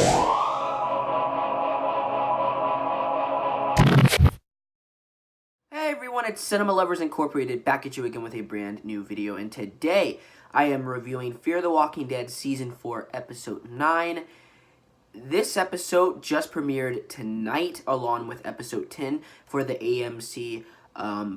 Hey everyone, it's Cinema Lovers Incorporated back at you again with a brand new video, and today I am reviewing Fear the Walking Dead Season 4, Episode 9. This episode just premiered tonight along with Episode 10 for the AMC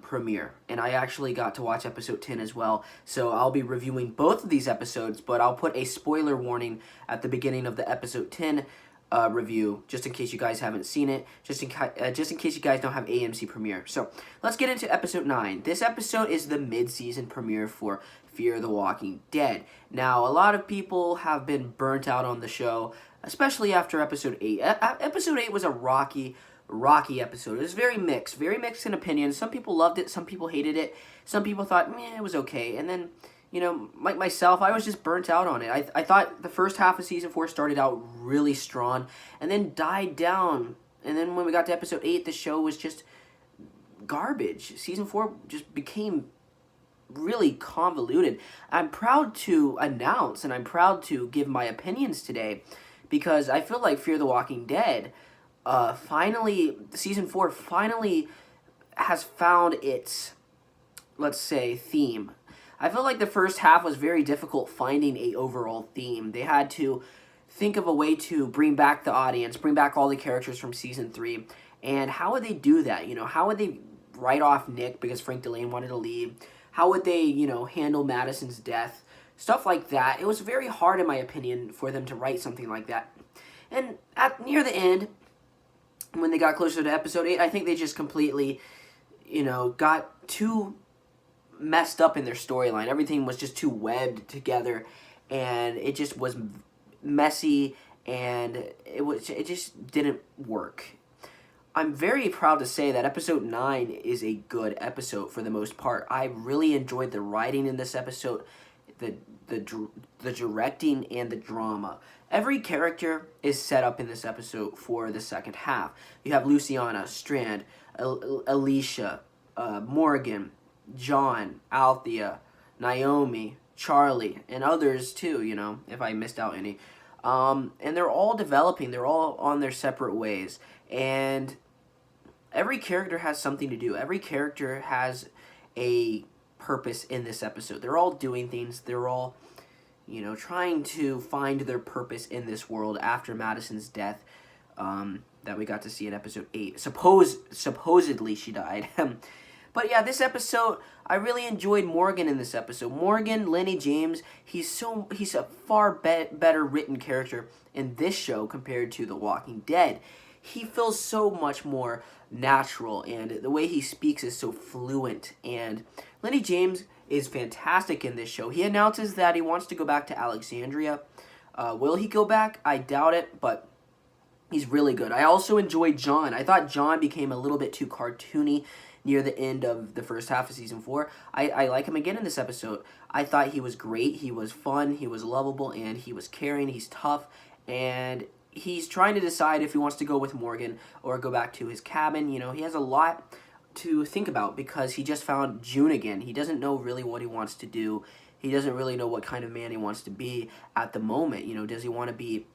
premiere, and I actually got to watch Episode 10 as well, so I'll be reviewing both of these episodes, but I'll put a spoiler warning at the beginning of the Episode 10 review, just in case you guys haven't seen it, just in case you guys don't have AMC premiere. So let's get into Episode 9. This episode is the mid-season premiere for Fear the Walking Dead. Now, a lot of people have been burnt out on the show, especially after Episode 8. Episode 8 was a rocky episode. It was very mixed in opinions. Some people loved it, some people hated it, some people thought, meh, it was okay, and then, you know, like myself, I was just burnt out on it. I thought the first half of Season 4 started out really strong, and then died down, and then when we got to Episode 8, the show was just garbage. Season 4 just became really convoluted. I'm proud to announce, and I'm proud to give my opinions today, because I feel like Fear the Walking Dead, Season 4 finally has found its, let's say, theme. I feel like the first half was very difficult finding a overall theme. They had to think of a way to bring back the audience, bring back all the characters from Season 3, and how would they do that? You know, how would they write off Nick because Frank Delane wanted to leave? How would they, you know, handle Madison's death? Stuff like that. It was very hard, in my opinion, for them to write something like that. And near the end, when they got closer to Episode 8, I think they just completely, you know, got too messed up in their storyline. Everything was just too webbed together, and it just was messy, and it just didn't work. I'm very proud to say that Episode 9 is a good episode for the most part. I really enjoyed the writing in this episode, the directing, and the drama. Every character is set up in this episode for the second half. You have Luciana, Strand, Alicia, Morgan, John, Althea, Naomi, Charlie, and others too, you know, if I missed out any. And they're all developing. They're all on their separate ways. And every character has something to do. Every character has a purpose in this episode. They're all doing things. They're all, you know, trying to find their purpose in this world after Madison's death, that we got to see in Episode 8. Supposedly she died. But yeah, this episode, I really enjoyed Morgan in this episode. Morgan, Lenny James, he's a far better written character in this show compared to The Walking Dead. He feels so much more natural, and the way he speaks is so fluent. And Lenny James is fantastic in this show. He announces that he wants to go back to Alexandria. Will he go back? I doubt it, but he's really good. I also enjoyed John. I thought John became a little bit too cartoony near the end of the first half of Season 4. I like him again in this episode. I thought he was great. He was fun. He was lovable, and he was caring. He's tough, and he's trying to decide if he wants to go with Morgan or go back to his cabin. You know, he has a lot to think about because he just found June again. He doesn't know really what he wants to do. He doesn't really know what kind of man he wants to be at the moment. You know, does he want to be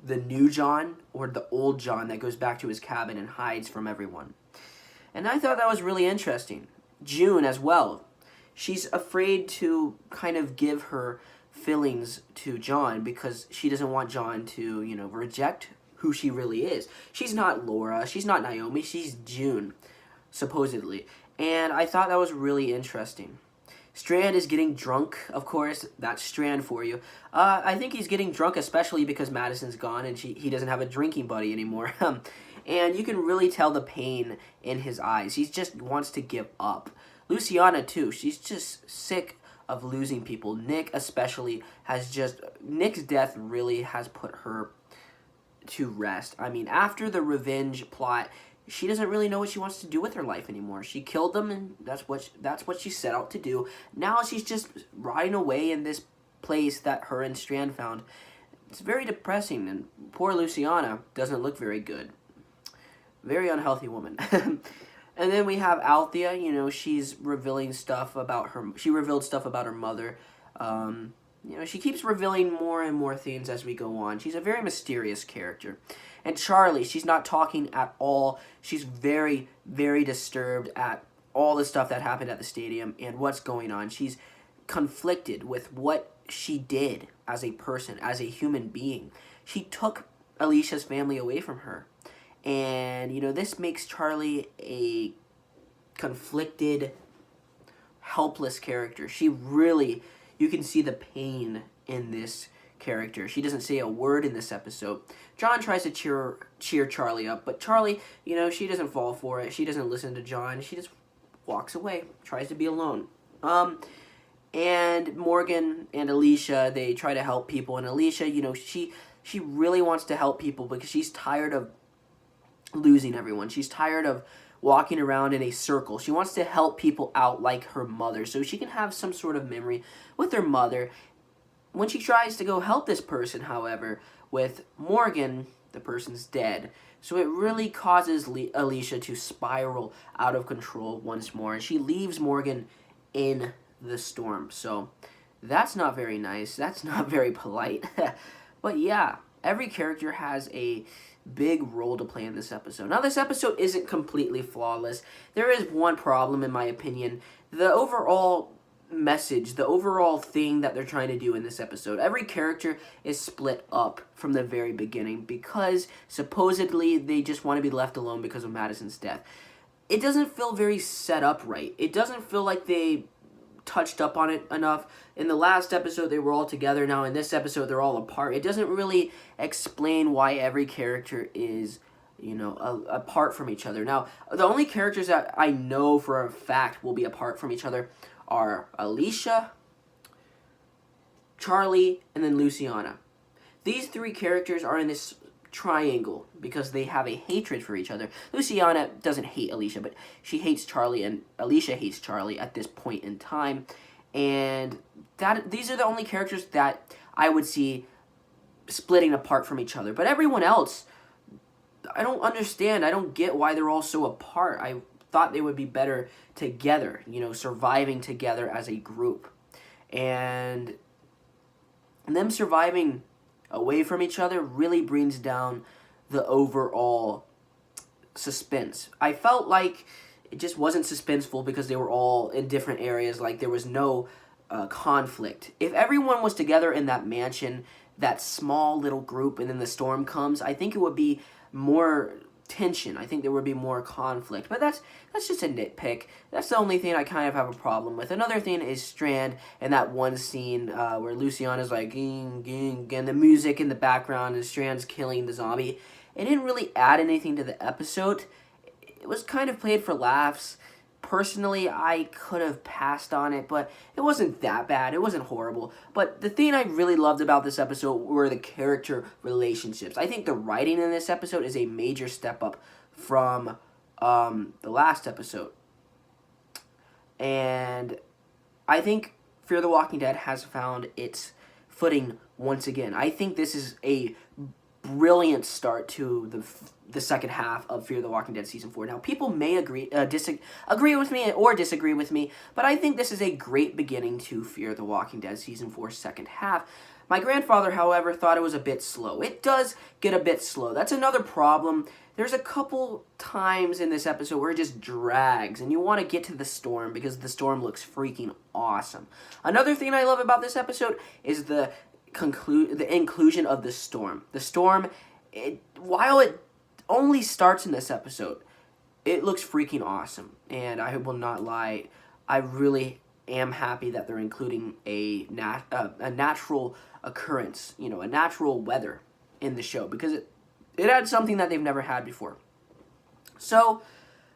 the new John or the old John that goes back to his cabin and hides from everyone? And I thought that was really interesting. June as well. She's afraid to kind of give her feelings to John because she doesn't want John to, you know, reject who she really is. She's not Laura. She's not Naomi. She's June, supposedly. And I thought that was really interesting. Strand is getting drunk, of course. That's Strand for you. I think he's getting drunk especially because Madison's gone and he doesn't have a drinking buddy anymore. And you can really tell the pain in his eyes. He just wants to give up. Luciana, too. She's just sick of losing people. Nick, especially, Nick's death really has put her to rest. I mean, after the revenge plot, she doesn't really know what she wants to do with her life anymore. She killed them, and that's what she set out to do. Now she's just riding away in this place that her and Strand found. It's very depressing, and poor Luciana doesn't look very good. Very unhealthy woman. And then we have Althea. You know, she's revealing stuff about her. She revealed stuff about her mother. she keeps revealing more and more things as we go on. She's a very mysterious character. And Charlie, she's not talking at all. She's very, very disturbed at all the stuff that happened at the stadium and what's going on. She's conflicted with what she did as a person, as a human being. She took Alicia's family away from her. And, this makes Charlie a conflicted, helpless character. She really, you can see the pain in this character. She doesn't say a word in this episode. John tries to cheer Charlie up, but Charlie, she doesn't fall for it. She doesn't listen to John. She just walks away, tries to be alone. And Morgan and Alicia, they try to help people, and Alicia, she really wants to help people because she's tired of losing everyone. She's tired of walking around in a circle. She wants to help people out like her mother so she can have some sort of memory with her mother. When she tries to go help this person, however, with Morgan, the person's dead. So it really causes Alicia to spiral out of control once more. And she leaves Morgan in the storm. So that's not very nice. That's not very polite. But yeah, every character has a big role to play in this episode. Now, this episode isn't completely flawless. There is one problem, in my opinion. The overall message, the overall thing that they're trying to do in this episode. Every character is split up from the very beginning because supposedly they just want to be left alone because of Madison's death. It doesn't feel very set up right. It doesn't feel like they touched up on it enough. In the last episode, they were all together. Now, in this episode, they're all apart. It doesn't really explain why every character is, apart from each other. Now, the only characters that I know for a fact will be apart from each other are Alicia, Charlie, and then Luciana. These three characters are in this triangle because they have a hatred for each other. Luciana doesn't hate Alicia, but she hates Charlie, and Alicia hates Charlie at this point in time. And these are the only characters that I would see splitting apart from each other. But everyone else, I don't understand. I don't get why they're all so apart. I thought they would be better together, surviving together as a group. And them surviving away from each other really brings down the overall suspense. I felt like it just wasn't suspenseful because they were all in different areas, like there was no conflict. If everyone was together in that mansion, that small little group, and then the storm comes, I think it would be more tension. I think there would be more conflict. But that's just a nitpick. That's the only thing I kind of have a problem with. Another thing is Strand and that one scene where Luciana's like, ging, ging, and the music in the background and Strand's killing the zombie. It didn't really add anything to the episode. It was kind of played for laughs. Personally, I could have passed on it, but it wasn't that bad. It wasn't horrible. But the thing I really loved about this episode were the character relationships. I think the writing in this episode is a major step up from the last episode. And I think Fear the Walking Dead has found its footing once again. I think this is a brilliant start to the second half of Fear the Walking Dead Season 4. Now, people may agree with me or disagree with me, but I think this is a great beginning to Fear the Walking Dead Season 4 second half. My grandfather, however, thought it was a bit slow. It does get a bit slow. That's another problem. There's a couple times in this episode where it just drags, and you want to get to the storm because the storm looks freaking awesome. Another thing I love about this episode is the inclusion of the storm. The storm, while it only starts in this episode, it looks freaking awesome. And I will not lie, I really am happy that they're including a natural occurrence, a natural weather in the show, because it adds something that they've never had before. So,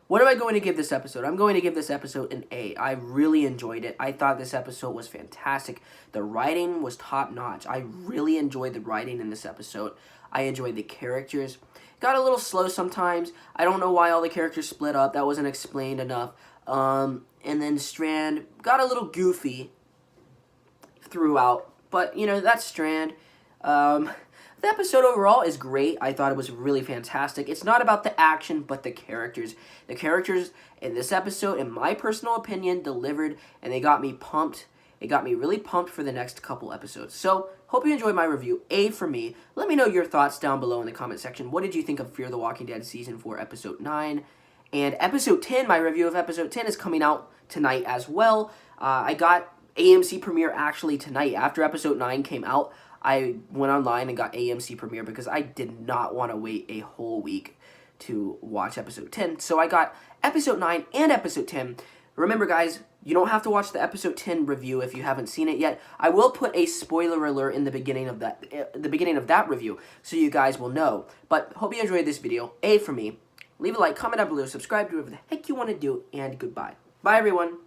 what am I going to give this episode? I'm going to give this episode an A. I really enjoyed it. I thought this episode was fantastic. The writing was top-notch. I really enjoyed the writing in this episode. I enjoyed the characters. Got a little slow sometimes. I don't know why all the characters split up. That wasn't explained enough. And then Strand got a little goofy throughout. But, that's Strand. The episode overall is great. I thought it was really fantastic. It's not about the action, but the characters. The characters in this episode, in my personal opinion, delivered, and they got me pumped. It got me really pumped for the next couple episodes. So, hope you enjoyed my review. A for me. Let me know your thoughts down below in the comment section. What did you think of Fear the Walking Dead Season 4, Episode 9? And Episode 10, my review of Episode 10 is coming out tonight as well. I got AMC Premiere actually tonight. After Episode 9 came out, I went online and got AMC Premiere because I did not want to wait a whole week to watch Episode 10. So I got Episode 9 and Episode 10. Remember, guys, you don't have to watch the Episode 10 review if you haven't seen it yet. I will put a spoiler alert in the beginning of that review, so you guys will know. But hope you enjoyed this video. A for me. Leave a like, comment down below, subscribe, do whatever the heck you want to do, and goodbye. Bye, everyone.